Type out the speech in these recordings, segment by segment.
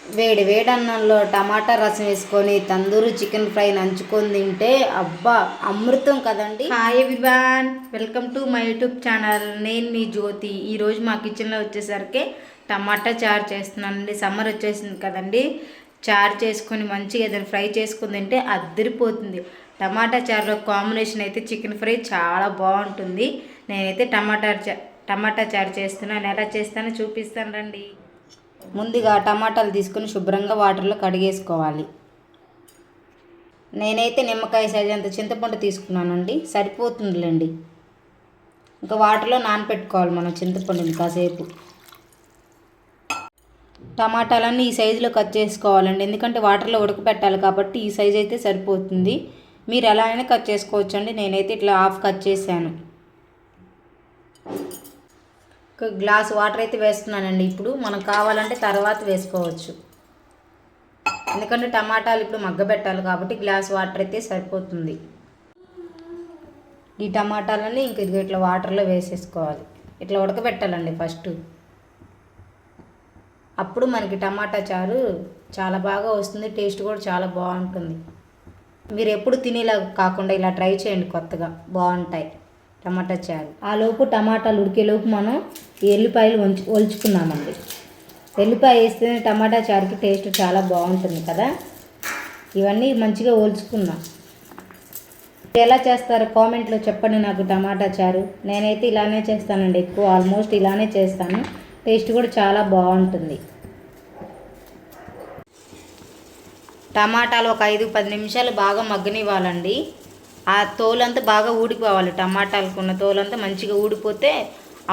వేడి వేడి అన్నంలో టమాటా రసం వేసుకొని తందూరి చికెన్ ఫ్రై నంచుకొని తింటే అబ్బా అమృతం కదండి. Hi everyone, welcome to my YouTube channel. నేను మీ జ్యోతి. ఈరోజు మా కిచెన్లో వచ్చేసరికి టమాటా చారు చేస్తున్నానండి. సమ్మర్ వచ్చేసింది కదండి, చారు చేసుకొని మంచిగా ఏదైనా ఫ్రై చేసుకుని తింటే అద్దరిపోతుంది. టమాటా చారులో కాంబినేషన్ అయితే చికెన్ ఫ్రై చాలా బాగుంటుంది. నేనైతే టమాటా చారు చేస్తున్నాను. ఎలా చేస్తానో చూపిస్తాను రండి. ముందుగా టమాటాలు తీసుకొని శుభ్రంగా వాటర్లో కడిగేసుకోవాలి. నేనైతే నిమ్మకాయ సైజ్ అంత చింతపండు తీసుకున్నానండి, సరిపోతుందిలేండి. ఇంకా వాటర్లో నానపెట్టుకోవాలి మనం చింతపండుని కాసేపు. టమాటాలన్నీ ఈ సైజులో కట్ చేసుకోవాలండి, ఎందుకంటే వాటర్లో ఉడకపెట్టాలి కాబట్టి ఈ సైజ్ అయితే సరిపోతుంది. మీరు ఎలా అయినా కట్ చేసుకోవచ్చు అండి. నేనైతే ఇట్లా హాఫ్ కట్ చేశాను. ఒక గ్లాస్ వాటర్ అయితే వేస్తున్నానండి. ఇప్పుడు మనం కావాలంటే తర్వాత వేసుకోవచ్చు, ఎందుకంటే టమాటాలు ఇప్పుడు మగ్గబెట్టాలి కాబట్టి గ్లాస్ వాటర్ అయితే సరిపోతుంది. ఈ టమాటాలని ఇంక ఇదిగో ఇట్లా వాటర్లో వేసేసుకోవాలి. ఇట్లా ఉడకబెట్టాలండి ఫస్ట్. అప్పుడు మనకి టమాటా చారు చాలా బాగా వస్తుంది, టేస్ట్ కూడా చాలా బాగుంటుంది. మీరు ఎప్పుడు తినేలా కాకుండా ఇలా ట్రై చేయండి, కొత్తగా బాగుంటాయి టమాటా చారు. ఆ లోపు టమాటాలు ఉడికేలోపు మనం ఎల్లిపాయలు ఒలుచుకున్నామండి. ఎల్లిపాయ వేస్తేనే టమాటా చారుకి టేస్ట్ చాలా బాగుంటుంది కదా. ఇవన్నీ మంచిగా ఒలుచుకున్నాం. ఎలా చేస్తారో కామెంట్లో చెప్పండి నాకు టమాటా చారు. నేనైతే ఇలానే చేస్తానండి, ఎక్కువ ఆల్మోస్ట్ ఇలానే చేస్తాను. టేస్ట్ కూడా చాలా బాగుంటుంది. టమాటాలు ఒక 5-10 నిమిషాలు బాగా మగ్గనివ్వాలండి. ఆ తోలంతా బాగా ఊడిపోవాలి. టమాటాలకు ఉన్న తోలంతా మంచిగా ఊడిపోతే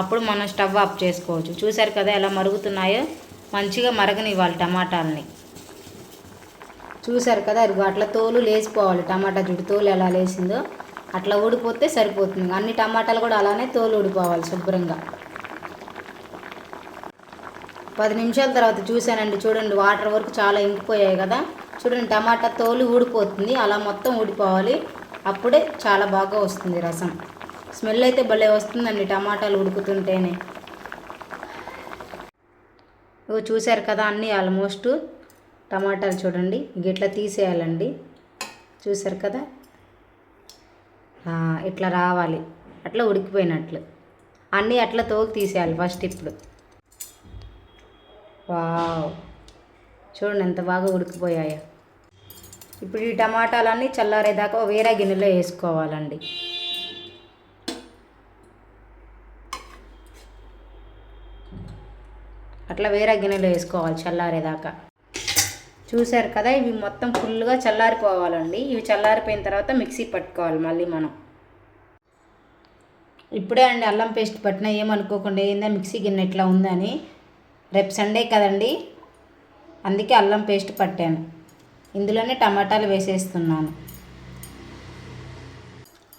అప్పుడు మనం స్టవ్ ఆఫ్ చేసుకోవచ్చు. చూసారు కదా ఎలా మరుగుతున్నాయో, మంచిగా మరగనివ్వాలి టమాటాలని. చూసారు కదా, అది అట్లా తోలు లేచిపోవాలి. టమాటా జుట్టు తోలు ఎలా లేచిందో అట్లా ఊడిపోతే సరిపోతుంది. అన్ని టమాటాలు కూడా అలానే తోలు ఊడిపోవాలి శుభ్రంగా. 10 నిమిషాల తర్వాత చూశానండి, చూడండి వాటర్ వరకు చాలా ఇంకిపోయాయి కదా. చూడండి టమాటా తోలు ఊడిపోతుంది, అలా మొత్తం ఊడిపోవాలి. అప్పుడే చాలా బాగా వస్తుంది రసం. స్మెల్ అయితే భలే వస్తుందండి టమాటాలు ఉడుకుతుంటేనే. చూశారు కదా అన్నీ ఆల్మోస్ట్ టమాటాలు చూడండి ఇట్లా తీసేయాలండి. చూశారు కదా, ఇట్లా రావాలి, అట్లా ఉడికిపోయినట్లు. అన్నీ అట్లా తోలు తీసేయాలి ఫస్ట్. ఇప్పుడు వావ్, చూడండి ఎంత బాగా ఉడికిపోయాయో. ఇప్పుడు ఈ టమాటాలన్నీ చల్లారేదాకా వేరే గిన్నెలో వేసుకోవాలండి. అట్లా వేరే గిన్నెలో వేసుకోవాలి చల్లారేదాకా. చూసారు కదా, ఇవి మొత్తం ఫుల్గా చల్లారిపోవాలండి. ఇవి చల్లారిపోయిన తర్వాత మిక్సీ పట్టుకోవాలి మళ్ళీ మనం. ఇప్పుడే అండి అల్లం పేస్ట్ పట్టినా, ఏమనుకోకుండా ఏందా మిక్సీ గిన్నె ఇట్లా ఉందని. రేపు సండే కదండి, అందుకే అల్లం పేస్ట్ పట్టాను. ఇందులోనే టమాటాలు వేసేస్తున్నాను.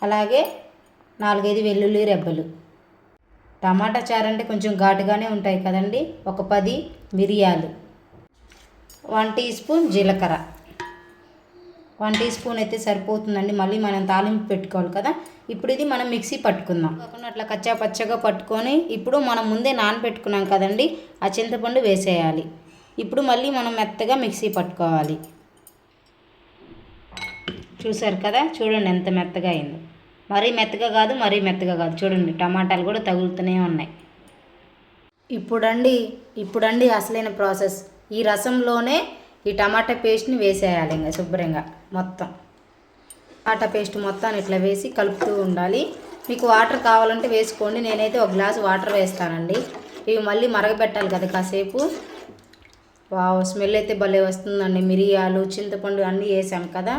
అలాగే 4-5 వెల్లుల్లి రెబ్బలు. టమాటా చారు అంటే కొంచెం ఘాటుగానే ఉంటాయి కదండి. ఒక 10 మిరియాలు, 1 టీ స్పూన్ జీలకర్ర. 1 టీ స్పూన్ అయితే సరిపోతుందండి, మళ్ళీ మనం తాలింపు పెట్టుకోవాలి కదా. ఇప్పుడు ఇది మనం మిక్సీ పట్టుకుందాం. కాకుండా అట్లా కచ్చా పచ్చగా పట్టుకొని ఇప్పుడు మనం ముందే నానబెట్టుకున్నాం కదండి, ఆ చింతపండు వేసేయాలి. ఇప్పుడు మళ్ళీ మనం మెత్తగా మిక్సీ పట్టుకోవాలి. చూసారు కదా, చూడండి ఎంత మెత్తగా అయిందో. మరీ మెత్తగా కాదు, మరీ మెత్తగా కాదు. చూడండి టమాటాలు కూడా తగులుతూనే ఉన్నాయి. ఇప్పుడండి అసలైన ప్రాసెస్. ఈ రసంలోనే ఈ టమాటా పేస్ట్ని వేసేయాలి. ఇంకా శుభ్రంగా మొత్తం టమాటా పేస్ట్ మొత్తాన్ని ఇట్లా వేసి కలుపుతూ ఉండాలి. మీకు వాటర్ కావాలంటే వేసుకోండి, నేనైతే ఒక గ్లాస్ వాటర్ వేస్తానండి. ఇవి మళ్ళీ మరగబెట్టాలి కదా కాసేపు. వావ్, స్మెల్ అయితే భలే వస్తుందండి. మిరియాలు, చింతపండు అన్నీ వేసాం కదా,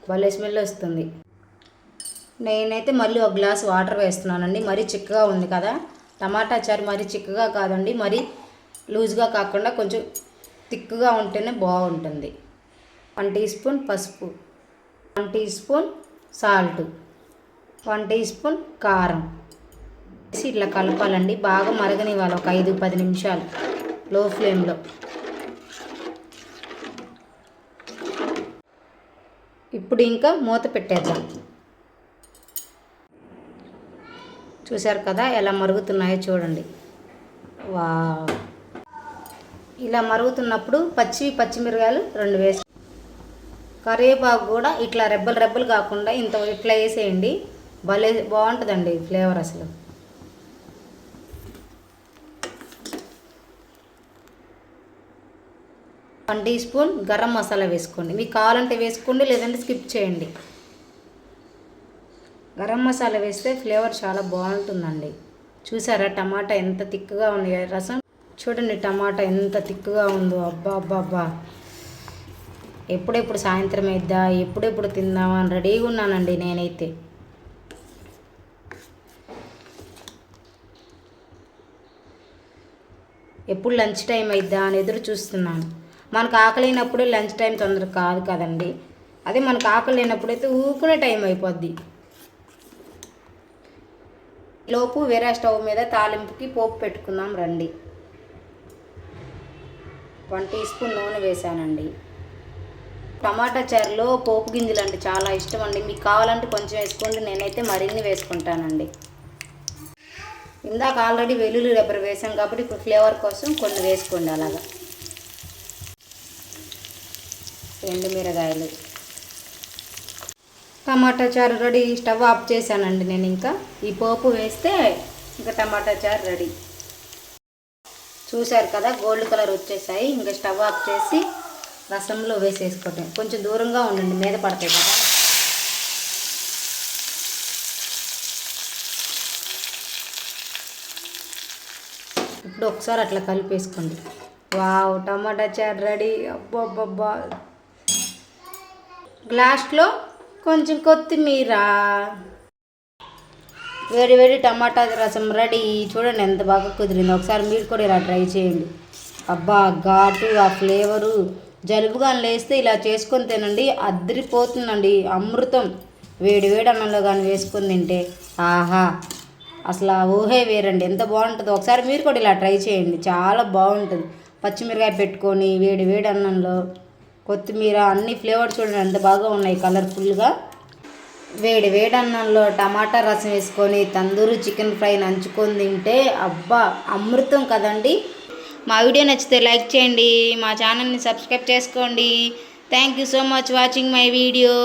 భలే స్మెల్ వస్తుంది. నేనైతే మళ్ళీ ఒక గ్లాస్ వాటర్ వేస్తున్నానండి. మరీ చిక్కగా ఉంది కదా టమాటా చారు, మరీ చిక్కగా కాదండి, మరీ లూజ్గా కాకుండా కొంచెం థిక్గా ఉంటేనే బాగుంటుంది. 1 టీ స్పూన్ పసుపు, 1 teaspoon salt, 1 teaspoon కారం వేసి ఇట్లా కలపాలండి. బాగా మరగనివ్వాలి ఒక 5-10 నిమిషాలు లో ఫ్లేమ్లో. ఇప్పుడు ఇంకా మూత పెట్టేద్దాం. చూసారు కదా ఎలా మరుగుతున్నాయో చూడండి. వావ్, ఇలా మరుగుతున్నప్పుడు పచ్చిమిరకాయలు 2 వేసి, కరివేపాకు కూడా ఇట్లా రెబ్బలు రెబ్బలు కాకుండా ఇట్లా వేసేయండి. భలే బాగుంటుందండి ఫ్లేవర్ అసలు. One teaspoon garam masala వేసుకోండి. మీకు కావాలంటే వేసుకోండి, లేదంటే స్కిప్ చేయండి. గరం మసాలా వేస్తే ఫ్లేవర్ చాలా బాగుంటుందండి. చూసారా టమాటా ఎంత తిక్కుగా ఉంది రసం? చూడండి టమాటా ఎంత తిక్కుగా ఉందో. అబ్బా అబ్బా అబ్బా, ఎప్పుడెప్పుడు సాయంత్రం అయిద్దా, ఎప్పుడెప్పుడు తిందామా అని రెడీగా ఉన్నానండి నేనైతే. ఎప్పుడు లంచ్ టైం అయిద్దా అని ఎదురు చూస్తున్నాను. మనకు ఆకలినప్పుడే లంచ్ టైం తొందర కాదు కదండి. అదే మనకు ఆకలి లేనప్పుడైతే ఊకునే టైం అయిపోద్ది. లోపు వేరే స్టవ్ మీద తాలింపుకి పోపు పెట్టుకుందాం రండి. 1 టీ స్పూన్ నూనె వేసానండి. టమాటా చారులో పోపు గింజలు అంటే చాలా ఇష్టం అండి. మీకు కావాలంటే కొంచెం వేసుకోండి, నేనైతే మరిన్ని వేసుకుంటానండి. ఇందాక ఆల్రెడీ వెల్లుల్లి రెబ్బలు వేసాం కాబట్టి ఇప్పుడు ఫ్లేవర్ కోసం కొన్ని వేసుకోండి. అలాగా ఎండుమిరగాయలు, టమాటా చారు రెడీ. స్టవ్ ఆఫ్ చేశానండి నేను. ఇంకా ఈ పోపు వేస్తే ఇంకా టమాటా చారు రెడీ. చూశారు కదా గోల్డ్ కలర్ వచ్చేసాయి. ఇంకా స్టవ్ ఆఫ్ చేసి రసంలో వేసేసుకోవటం. కొంచెం దూరంగా ఉండండి, మీద పడతాయి కదా. ఇప్పుడు ఒకసారి అట్లా కలిపేసుకోండి. వావ్, టమాటా చారు రెడీ. అబ్బబ్బబ్బా. గ్లాస్లో కొంచెం కొత్తిమీర, వేడి వేడి టమాటా రసం రెడీ. చూడండి ఎంత బాగా కుదిరింది. ఒకసారి మీరు కూడా ఇలా ట్రై చేయండి. అబ్బా, ఘాటు, ఆ ఫ్లేవరు, జలుబుగా లేస్తే ఇలా చేసుకొని తినండి, అద్దరిపోతుందండి. అమృతం. వేడి వేడి అన్నంలో కానీ వేసుకొని తింటే ఆహా, అసలు ఆ ఊహే వేరండి. ఎంత బాగుంటుందో ఒకసారి మీరు కూడా ఇలా ట్రై చేయండి, చాలా బాగుంటుంది. పచ్చిమిరకాయ పెట్టుకొని వేడి వేడి అన్నంలో కొత్తిమీర అన్ని ఫ్లేవర్ చూడండి ఎంత బాగా ఉన్నాయి కలర్ఫుల్గా. వేడి వేడి అన్నంలో టమాటా రసం వేసుకొని తందూరి చికెన్ ఫ్రై నంచుకొని తింటే అబ్బా అమృతం కదండి. మా వీడియో నచ్చితే లైక్ చేయండి, మా ఛానల్ని సబ్స్క్రైబ్ చేసుకోండి. Thank you so much watching my video.